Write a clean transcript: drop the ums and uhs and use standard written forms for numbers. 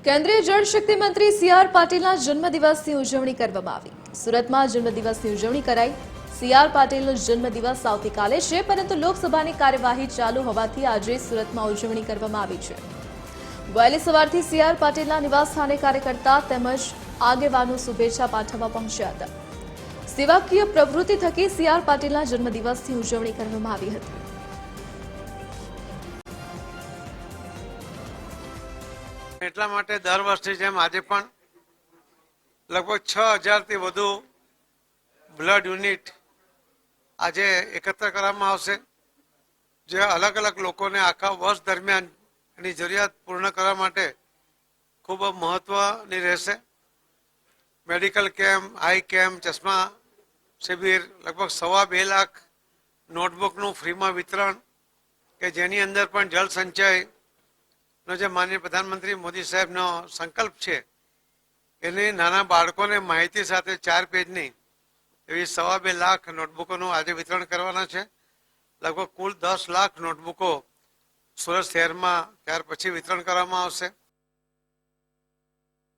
કેન્દ્રીય જળશક્તિ મંત્રી સી.આર. પાટીલના જન્મદિવસની ઉજવણી કરવામાં આવી। સુરતમાં જન્મદિવસની ઉજવણી કરાઈ। સી.આર. પાટીલનો જન્મદિવસ આવતીકાલે છે, પરંતુ લોકસભાની કાર્યવાહી ચાલુ હોવાથી આજે સુરતમાં ઉજવણી કરવામાં આવી છે। વહેલી સવારથી સી.આર. પાટીલના નિવાસસ્થાને કાર્યકર્તા તેમજ આગેવાનો શુભેચ્છા પાઠવવા પહોંચ્યા હતા। સેવાકીય પ્રવૃત્તિ થકી સી.આર. પાટીલના જન્મદિવસની ઉજવણી કરવામાં આવી હતી। એટલા માટે દર વર્ષની જેમ આજે પણ લગભગ 6000થી વધુ બ્લડ યુનિટ આજે એકત્ર કરવામાં આવશે, જે અલગ અલગ લોકોને આખા વર્ષ દરમિયાન એની જરૂરિયાત પૂર્ણ કરવા માટે ખૂબ મહત્વની રહેશે। મેડિકલ કેમ્પ, આઈ કેમ્પ, ચશ્મા શિબિર, લગભગ 2.25 લાખ નોટબુકનું ફ્રીમાં વિતરણ કે જેની અંદર પણ જળ સંચય નો જે માનનીય પ્રધાનમંત્રી મોદી સાહેબનો સંકલ્પ છે એની નાના બાળકોને માહિતી સાથે 4 પેજની એવી 2.25 લાખ નોટબુકોનું આજે વિતરણ કરવાના છે। લગભગ કુલ 10 લાખ નોટબુકો સુરત શહેરમાં ત્યાર પછી વિતરણ કરવામાં આવશે।